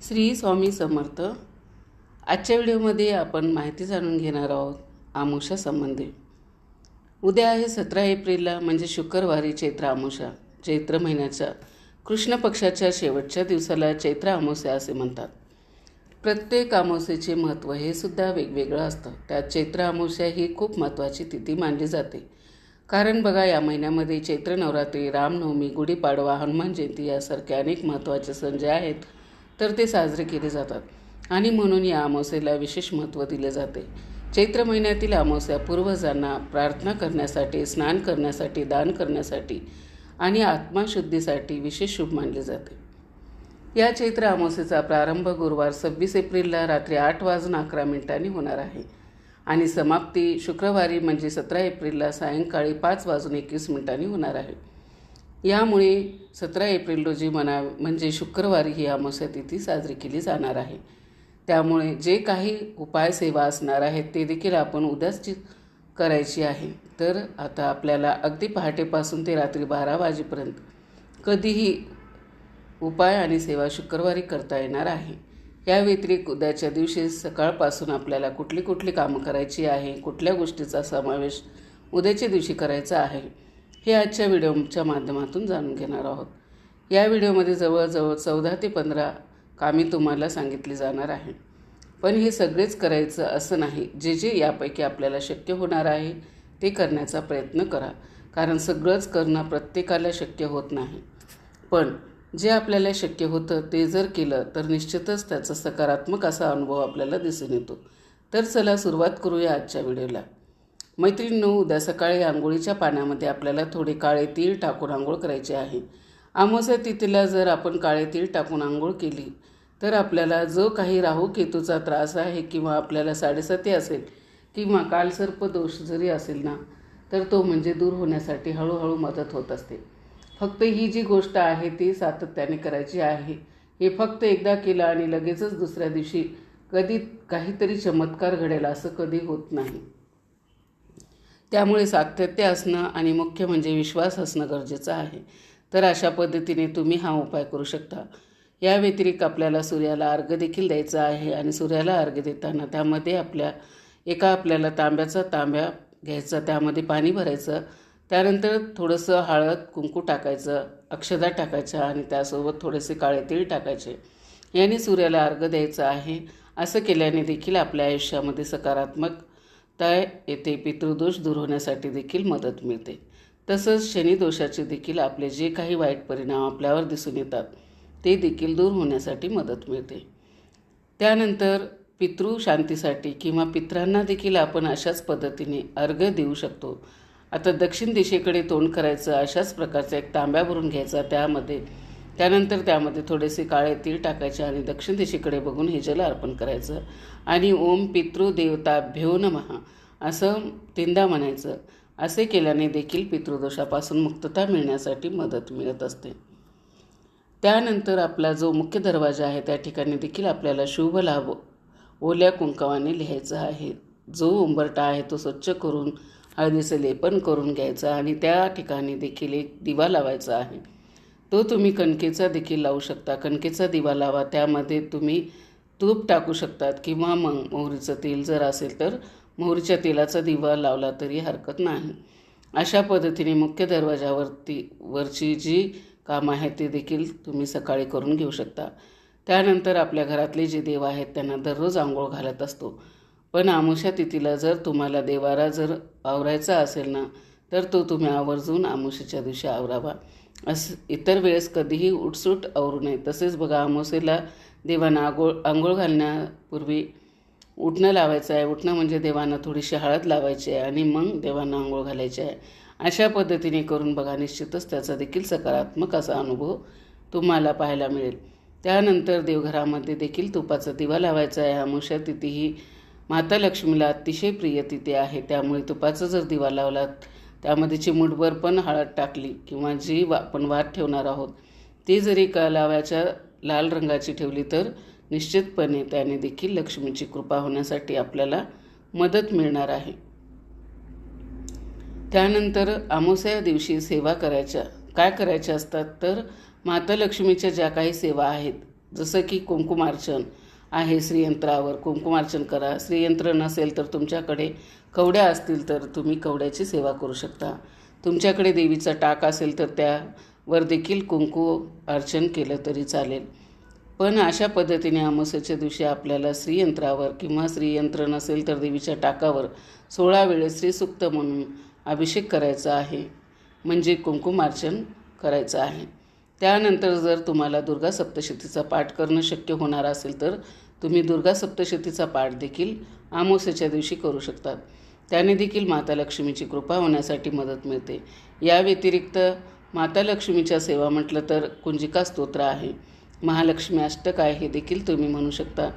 श्री स्वामी समर्थ. आजच्या व्हिडिओमध्ये आपण माहिती जाणून घेणार आहोत अमावस्या संबंधी. उद्या आहे 17 एप्रिलला म्हणजे शुक्रवारी चैत्र अमावस्या. चैत्र महिन्याच्या कृष्ण पक्षाच्या शेवटच्या दिवसाला चैत्र अमावस्या असे म्हणतात. प्रत्येक अमावस्येचे महत्त्व हे सुद्धा वेगवेगळं असतं. त्यात चैत्र अमावस्या ही खूप महत्त्वाची तिथी मानली जाते. कारण बघा, या महिन्यामध्ये चैत्र नवरात्री, रामनवमी, गुढीपाडवा, हनुमान जयंती यासारखे अनेक महत्त्वाचे सण जे आहेत तर ते साजरे केले जातात आणि म्हणून या अमावस्येला विशेष महत्त्व दिले जाते. चैत्र महिन्यातील अमावस्या पूर्वजांना प्रार्थना करण्यासाठी, स्नान करण्यासाठी, दान करण्यासाठी आणि आत्मशुद्धीसाठी विशेष शुभ मानले जाते. या चैत्र अमावस्येचा प्रारंभ गुरुवार 26 एप्रिलला रात्री 8:11 होणार आहे आणि समाप्ती शुक्रवारी म्हणजे 17 एप्रिलला सायंकाळी 5:21 होणार आहे. यामुळे 17 एप्रिल रोजी म्हणजे शुक्रवारी ही अमावस्या तिथी साजरी केली जाणार आहे. त्यामुळे जे काही उपाय सेवा असणार आहेत ते देखील आपण उद्याच करायची आहे. तर आता आपल्याला अगदी पहाटेपासून ते रात्री 12 वाजेपर्यंत कधीही उपाय आणि सेवा शुक्रवारी करता येणार आहे. या व्यतिरिक्त उद्याच्या दिवशी सकाळपासून आपल्याला कुठली कुठली कामं करायची आहे, कुठल्या गोष्टीचा समावेश उद्याच्या दिवशी करायचा आहे हे आजच्या व्हिडिओच्या माध्यमातून जाणून घेणार आहोत. या व्हिडिओमध्ये जवळजवळ 14 ते 15 कामे तुम्हाला सांगितली जाणार आहे. पण हे सगळेच करायचं असं नाही. जे जे यापैकी आपल्याला शक्य होणार आहे ते करण्याचा प्रयत्न करा. कारण सगळंच करणं प्रत्येकाला शक्य होत नाही. पण जे आपल्याला शक्य होतं ते जर केलं तर निश्चितच त्याचा सकारात्मक असा अनुभव आपल्याला दिसून येतो. तर चला सुरुवात करूया आजच्या व्हिडिओला. मैत्रिणींनो, उद्या सकाळी आंघोळीच्या पाण्यामध्ये आपल्याला थोडे काळे तीळ टाकून आंघोळ करायचे आहे. अमावस्या तिथीला जर आपण काळे तीळ टाकून आंघोळ केली तर आपल्याला जो काही राहू केतूचा त्रास आहे किंवा आपल्याला साडेसाती असेल किंवा कालसर्प दोष जरी असेल ना तर तो म्हणजे दूर होण्यासाठी हळूहळू मदत होत असते. फक्त ही जी गोष्ट आहे ती सातत्याने करायची आहे. हे फक्त एकदा केलं आणि लगेचच दुसऱ्या दिवशी कधी काहीतरी चमत्कार घडेल असं कधी होत नाही. त्यामुळे सातत्य असणं आणि मुख्य म्हणजे विश्वास असणं गरजेचं आहे. तर अशा पद्धतीने तुम्ही हा उपाय करू शकता. या व्यतिरिक्त आपल्याला सूर्याला अर्घ्य देखील द्यायचा आहे आणि सूर्याला अर्घ्य देताना त्यामध्ये आपल्याला तांब्याचा तांब्या घ्यायचा, त्यामध्ये पाणी भरायचं, त्यानंतर थोडंसं हळद कुंकू टाकायचं, अक्षता टाकायच्या आणि त्यासोबत थोडेसे काळे तीळ टाकायचे. याने सूर्याला अर्घ्य द्यायचं आहे. असं केल्याने देखील आपल्या आयुष्यामध्ये सकारात्मकता येते. पितृदोष दूर होण्यासाठी देखील मदत मिळते. तसंच शनिदोषाचे देखील आपले जे काही वाईट परिणाम आपल्यावर दिसून येतात ते देखील दूर होण्यासाठी मदत मिळते. त्यानंतर पितृशांतीसाठी किंवा पितरांना देखील आपण अशाच पद्धतीने अर्घ्य देऊ शकतो. आता दक्षिण दिशेकडे तोंड करायचं, अशाच प्रकारचा एक तांब्या भरून घ्यायचा, त्यानंतर त्यामध्ये थोडेसे काळे तीळ टाकायचे आणि दक्षिण दिशेकडे बघून हे जल अर्पण करायचं आणि ओम पितृदेवताभ्यो नमः असं 3दा म्हणायचं. असे केल्याने देखील पितृदोषापासून मुक्तता मिळण्यासाठी मदत मिळत असते. त्यानंतर आपला जो मुख्य दरवाजा आहे त्या ठिकाणी देखील आपल्याला शुभ लाभ ओल्या कुंकवाने लिहायचा आहे. जो उंबरटा आहे तो स्वच्छ करून हळदीचं लेपन करून घ्यायचा आणि त्या ठिकाणी देखील एक दिवा लावायचा आहे. तो तुम्ही कणकेचा देखील लावू शकता. कणकेचा दिवा लावा, त्यामध्ये तुम्ही तूप टाकू शकतात किंवा मग मोहरीचं तेल जर असेल तर मोहरीच्या तेलाचा दिवा लावला तरी हरकत नाही. अशा पद्धतीने मुख्य वरची जी कामं आहेत ते देखील तुम्ही सकाळी करून घेऊ शकता. त्यानंतर आपल्या घरातले जे देव आहेत त्यांना दररोज आंघोळ घालत असतो. पण अमावस्या तिथीला जर तुम्हाला देवारा जर आवरायचा असेल ना तर तो तुम्ही आवर्जून अमावस्येच्या दिवशी आवरावा. इतर वेळेस कधीही उठसूट आवरू नये. तसेच बघा, अमावस्येला देवांना आंघोळ घालण्यापूर्वी उठणं लावायचं आहे. उठणं म्हणजे देवांना थोडीशी हळद लावायची आहे आणि मग देवांना आंघोळ घालायची आहे. अशा पद्धतीने करून बघा, निश्चितच त्याचा देखील सकारात्मक असा अनुभव तुम्हाला पाहायला मिळेल. त्यानंतर देवघरामध्ये देखील तुपाचा दिवा लावायचा आहे. अमावस्या तिथी ही माता लक्ष्मीला अतिशय प्रिय तिथी आहे. त्यामुळे तुपाचा जर दिवा लावलात, त्यामध्ये चिमूटभर पण हळद टाकली किंवा जी आपण वात ठेवणार आहोत ती जरी लावायच्या लाल रंगाची ठेवली तर निश्चितपणे त्याने देखील लक्ष्मीची कृपा होण्यासाठी आपल्याला मदत मिळणार आहे. त्यानंतर अमावस्या दिवशी सेवा काय करायच्या असतात तर माता लक्ष्मीच्या ज्या काही सेवा आहेत जसं की कुंकुमार्चन आहे, श्रीयंत्रावर कुंकुमार्चन करा. श्रीयंत्र नसेल तर तुमच्याकडे कवड्या असतील तर तुम्ही कवड्याची सेवा करू शकता. तुमच्याकडे देवीचा टाक असेल तर त्यावर देखील कुंकू अर्चन केलं तरी चालेल. पण अशा पद्धतीने अमावस्येच्या दिवशी आपल्याला श्रीयंत्रावर किंवा श्रीयंत्र नसेल तर देवीच्या टाकावर 16 वेळेस श्रीसूक्त म्हणून अभिषेक करायचा आहे, म्हणजे कुंकुमार्चन करायचं आहे. त्यानंतर जर तुम्हाला दुर्गा सप्तशतीचा पाठ करणं शक्य होणार असेल तर तुम्ही दुर्गा सप्तशतीचा पाठ देखील अमावस्येच्या दिवशी करू शकतात. त्याने देखील माता लक्ष्मीची कृपा होण्यासाठी मदत मिळते. या व्यतिरिक्त माता लक्ष्मीच्या सेवा म्हटलं तर कुंजिका स्तोत्र आहे, महालक्ष्मी अष्टक आहे, हे देखील तुम्ही म्हणू शकता.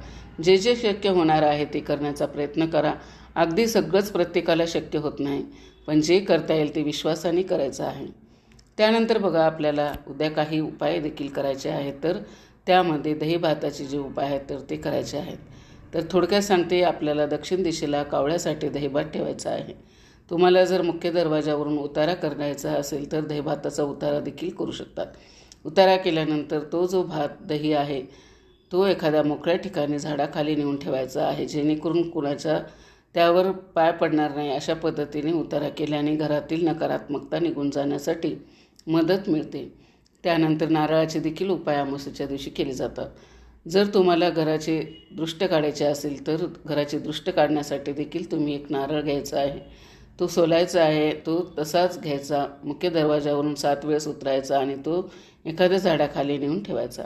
जे जे शक्य होणार आहे ते करण्याचा प्रयत्न करा. अगदी सगळंच प्रत्येकाला शक्य होत नाही, पण जे करता येईल ते विश्वासाने करायचं आहे. त्यानंतर बघा, आपल्याला उद्या काही उपाय देखील करायचे आहेत. तर त्यामध्ये दही भाताचे जे उपाय आहेत तर ते करायचे आहेत. तर थोडक्यात सांगते, आपल्याला दक्षिण दिशेला कावळ्यासाठी दहीभात ठेवायचा आहे. तुम्हाला जर मुख्य दरवाजावरून उतारा करायचा असेल तर दहीभाताचा उतारा देखील करू शकतात. उतारा केल्यानंतर तो जो भात दही आहे तो एखाद्या मोकळ्या ठिकाणी झाडाखाली नेऊन ठेवायचा आहे, जेणेकरून कुणाच्या त्यावर पाय पडणार नाही. अशा पद्धतीने उतारा केल्याने घरातील नकारात्मकता निघून जाण्यासाठी मदत मिळते. त्यानंतर नारळाचे देखील उपाय अमावस्येच्या दिवशी केले जातात. जर तुम्हाला घराचे दृष्ट काढायचे असेल तर घराचे दृष्ट काढण्यासाठी देखील तुम्ही एक नारळ घ्यायचा आहे, तो सोलायचा आहे, तो तसाच घ्यायचा, मुख्य दरवाजावरून 7 वेळेस उतरायचा आणि तो एखाद्या झाडाखाली नेऊन ठेवायचा.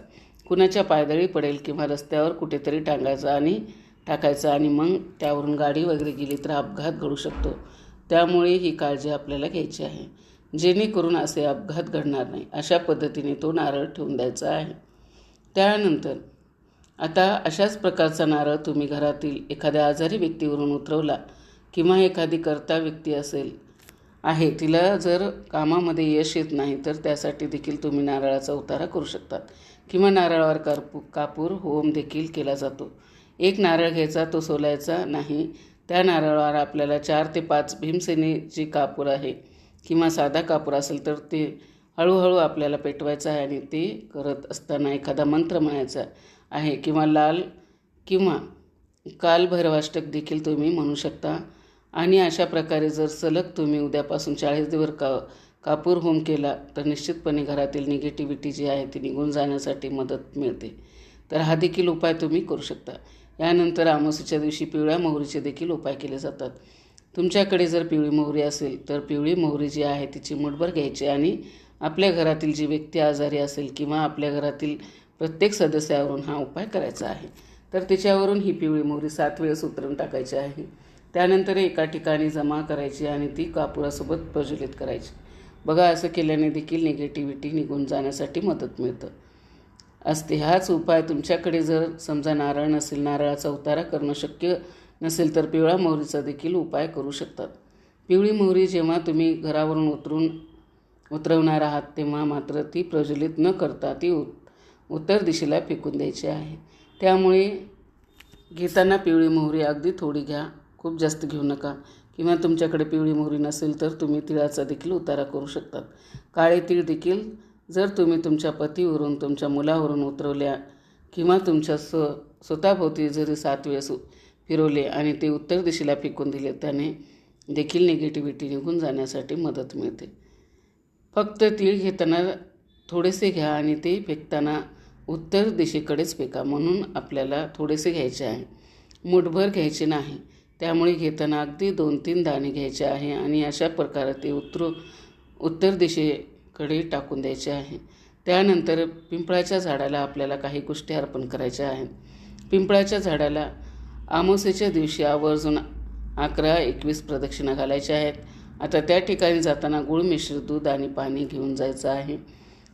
कुणाच्या पायदळी पडेल किंवा रस्त्यावर कुठेतरी टाकायचा आणि मग त्यावरून गाडी वगैरे गेली तर अपघात घडू शकतो. त्यामुळे ही काळजी आपल्याला घ्यायची आहे, जेणेकरून असे अपघात घडणार नाही. अशा पद्धतीने तो नारळ ठेवून द्यायचा आहे. त्यानंतर आता अशाच प्रकारचा नारळ तुम्ही घरातील एखाद्या आजारी व्यक्तीवरून उतरवला किंवा एखादी कर्ता व्यक्ती आहे, तिला जर कामामध्ये यश येत नाही तर त्यासाठी देखील तुम्ही नारळाचा उतारा करू शकतात किंवा नारळावर कापूर होम देखील केला जातो. एक नारळ घ्यायचा, तो सोलायचा नाही. त्या नारळावर आपल्याला 4 ते 5 भीमसेनी जी कापूर आहे किंवा साधा कापूर असेल तर ते हळूहळू आपल्याला पेटवायचं आहे आणि ते करत असताना एखादा मंत्र म्हणायचा आहे किंवा लाल किंवा कालभैरवाष्टक देखील तुम्ही म्हणू शकता. आणि अशा प्रकारे जर सलग तुम्ही उद्यापासून 40 दिवस कापूर होम केला तर निश्चितपणे घरातील निगेटिव्हिटी जी आहे ती निघून जाण्यासाठी मदत मिळते. तर हा देखील उपाय तुम्ही करू शकता. यानंतर अमावस्येच्या दिवशी पिवळ्या मोहरीचे देखील उपाय केले जातात. तुमच्याकडे जर पिवळी मोहरी असेल तर पिवळी मोहरी जी आहे तिची मुठभर घ्यायची आणि आपल्या घरातील जी व्यक्ती आजारी असेल किंवा आपल्या घरातील प्रत्येक सदस्यावरून हा उपाय करायचा आहे. तर तिच्यावरून ही पिवळी मोहरी 7 वेळेस उतरवून टाकायची आहे. त्यानंतर एका ठिकाणी जमा करायची आणि ती कापुरासोबत प्रज्वलित करायची. बघा, असं केल्याने देखील निगेटिव्हिटी निघून जाण्यासाठी मदत मिळतं असते. हाच उपाय तुमच्याकडे जर समजा नारळ नसेल, नारळाचा उतारा करणं शक्य नसेल तर पिवळ्या मोहरीचा देखील उपाय करू शकतात. पिवळी मोहरी जेव्हा तुम्ही घरावरून उतरवणार आहात तेव्हा मात्र ती प्रज्वलित न करता ती उत्तर दिशेला फेकून द्यायची आहे. त्यामुळे घेताना पिवळी मोहरी अगदी थोडी घ्या, खूप जास्त घेऊ नका. किंवा तुमच्याकडे पिवळी मोहरी नसेल तर तुम्ही तिळाचा देखील उतारा करू शकतात. काळे तीळ देखील जर तुम्ही तुमच्या पतीवरून, तुमच्या मुलावरून उतरवल्या किंवा तुमच्या स्वतःभोवती जरी 7 वेळेस फिरवले आणि ते उत्तर दिशेला फेकून दिले, त्याने देखील निगेटिव्हिटी निघून जाण्यासाठी मदत मिळते. फक्त तीळ घेताना थोडेसे घ्या आणि ते फेकताना उत्तर दिशेकडेच फेका. म्हणून आपल्याला थोडेसे घ्यायचे आहे, मुठभर घ्यायचे नाही. त्यामुळे घेताना अगदी 2-3 दाणे घ्यायचे आहे आणि अशा प्रकारे ते उत्तर दिशेकडे टाकून द्यायचे आहे. त्यानंतर पिंपळाच्या झाडाला आपल्याला काही गोष्टी अर्पण करायच्या आहेत. पिंपळाच्या झाडाला अमावस्येच्या दिवशी आवर्जून 11-21 प्रदक्षिणा घालायच्या आहेत. आता त्या ठिकाणी जाताना गूळ मिश्रित दूध आणि पाणी घेऊन जायचं आहे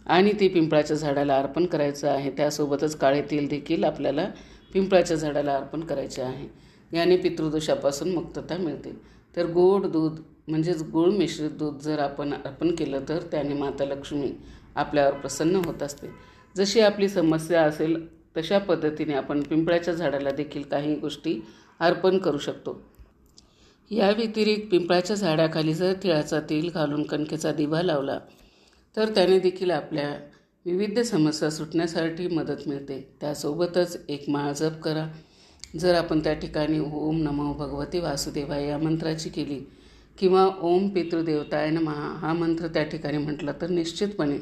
आणि ती पिंपळाच्या झाडाला अर्पण करायचं आहे. त्यासोबतच काळे तेल देखील आपल्याला पिंपळाच्या झाडाला अर्पण करायचे आहे. याने पितृदोषापासून मुक्तता मिळते. तर गोड दूध म्हणजेच गूळ मिश्रित दूध जर आपण अर्पण केलं तर त्याने माता लक्ष्मी आपल्यावर प्रसन्न होत असते. जशी आपली समस्या असेल तशा पद्धतीने आपण पिंपळाच्या झाडाला देखील काही गोष्टी अर्पण करू शकतो. या व्यतिरिक्त पिंपळाच्या झाडाखाली जर तिळाचा तेल घालून कणकेचा दिवा लावला तर त्याने देखील आपल्या विविध समस्या सुटण्यासाठी मदत मिळते. त्यासोबतच एक माळ जप करा. जर आपण त्या ठिकाणी ओम नमो भगवते वासुदेवाय या मंत्राची केली किंवा ओम पितृदेवताय नमः हा मंत्र त्या ठिकाणी म्हटला तर निश्चितपणे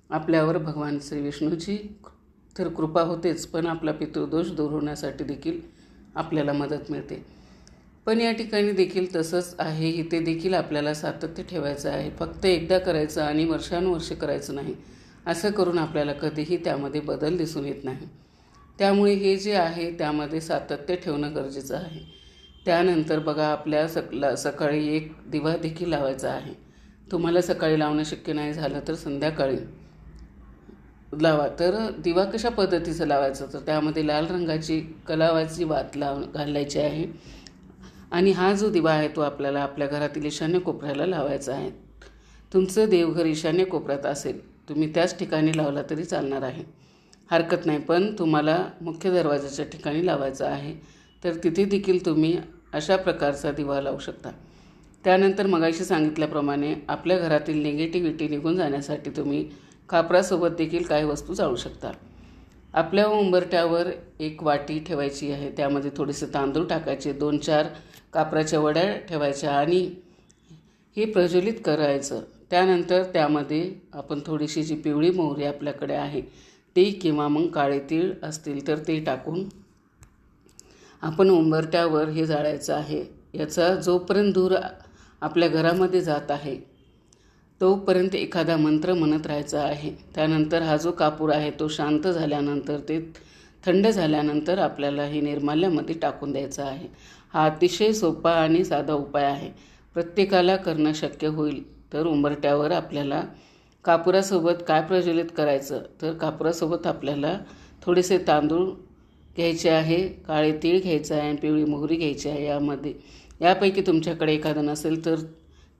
आपल्यावर भगवान श्री विष्णूची तर कृपा होतेच, पण आपला पितृदोष दूर होण्यासाठी देखील आपल्याला मदत मिळते. पण या ठिकाणी देखील तसंच आहे, इथे देखील आपल्याला सातत्य ठेवायचं आहे. फक्त एकदा करायचं आणि वर्षानुवर्षे करायचं नाही. असं करून आपल्याला कधीही त्यामध्ये बदल दिसून येत नाही. त्यामुळे हे जे आहे त्यामध्ये सातत्य ठेवणं गरजेचं आहे. त्यानंतर बघा, आपल्या सकाळी एक दिवा देखील लावायचा आहे. तुम्हाला सकाळी लावणं शक्य नाही झालं तर संध्याकाळी लावा. तर दिवा कशा पद्धतीचं लावायचं, तर त्यामध्ये लाल रंगाची कलावाची वात घालायची आहे आणि हा जो दिवा आहे तो आपल्याला आपल्या घरातील ईशान्य कोपऱ्याला लावायचा आहे. तुमचं देवघर ईशान्य कोपऱ्यात असेल, तुम्ही त्याच ठिकाणी लावला तरी चालणार आहे, हरकत नाही. पण तुम्हाला मुख्य दरवाजाच्या ठिकाणी लावायचं आहे, तर तिथे देखील तुम्ही अशा प्रकारचा दिवा लावू शकता. त्यानंतर मगाशी सांगितल्याप्रमाणे आपल्या घरातील निगेटिव्हिटी निघून जाण्यासाठी तुम्ही कापरासोबत देखील काही वस्तू जाळू शकता. आपल्या उंबरठ्यावर एक वाटी ठेवायची आहे. त्यामध्ये थोडेसे तांदूळ टाकायचे, 2-4 कापराच्या वड्या ठेवायच्या आणि हे प्रज्वलित करायचं. त्यानंतर त्यामध्ये आपण थोडीशी जी पिवळी मोहरी आपल्याकडे आहे ती किंवा मग काळे तीळ असतील तर ते टाकून आपण उंबरठ्यावर हे जाळायचं आहे. याचा जोपर्यंत धूर आपल्या घरामध्ये जात आहे तोपर्यंत एखादा मंत्र म्हणत राहायचा आहे. त्यानंतर हा जो कापूर आहे तो शांत झाल्यानंतर, ते थंड झाल्यानंतर आपल्याला हे निर्माल्यामध्ये टाकून द्यायचा आहे. हा अतिशय सोपा आणि साधा उपाय आहे. प्रत्येकाला करणं शक्य होईल. तर उंबरठ्यावर आपल्याला कापुरासोबत काय प्रज्वलित करायचं, तर कापुरासोबत आपल्याला थोडेसे तांदूळ घ्यायचे आहे, काळे तीळ घ्यायचं आहे आणि पिवळी मोहरी घ्यायची आहे. यापैकी तुमच्याकडे एखादं नसेल तर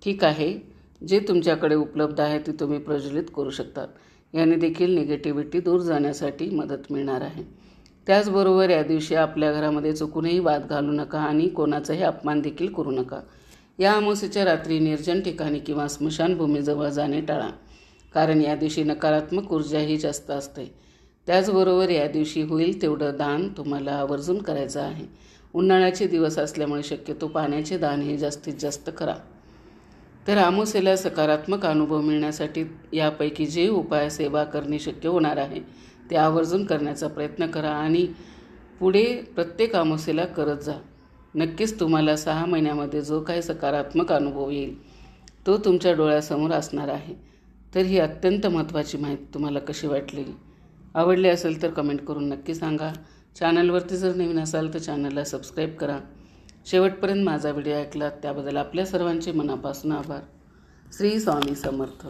ठीक आहे, जे तुमच्याकडे उपलब्ध आहे ते तुम्ही प्रज्वलित करू शकतात. याने देखील निगेटिव्हिटी दूर जाण्यासाठी मदत मिळणार आहे. त्याचबरोबर या दिवशी आपल्या घरामध्ये चुकूनही वाद घालू नका आणि कोणाचाही अपमान देखील करू नका. या अमावस्येच्या रात्री निर्जन ठिकाणी किंवा स्मशानभूमीजवळ जाणे टाळा, कारण या दिवशी नकारात्मक ऊर्जाही जास्त असते. त्याचबरोबर या दिवशी होईल तेवढं दान तुम्हाला आवर्जून करायचं आहे. उन्हाळ्याचे दिवस असल्यामुळे शक्यतो पाण्याचे दान हे जास्तीत जास्त करा. तर अमावस्येला सकारात्मक अनुभव मिळण्यासाठी यापैकी जे उपाय सेवा करणे शक्य होणार आहे ते आवर्जून करण्याचा प्रयत्न करा आणि पुढे प्रत्येक अमावस्येला करत जा. नक्कीच तुम्हाला 6 महिन्यामध्ये जो काही सकारात्मक अनुभव येईल तो तुमच्या डोळ्यासमोर असणार आहे. तर ही अत्यंत महत्त्वाची माहिती तुम्हाला कशी वाटली, आवडली असेल तर कमेंट करून नक्की सांगा. चॅनलवरती जर नवीन असाल तर चॅनलला सबस्क्राईब करा. शेवटपर्यंत माझा व्हिडिओ ऐकलात त्याबद्दल आपल्या सर्वांचे मनापासून आभार. श्री स्वामी समर्थ.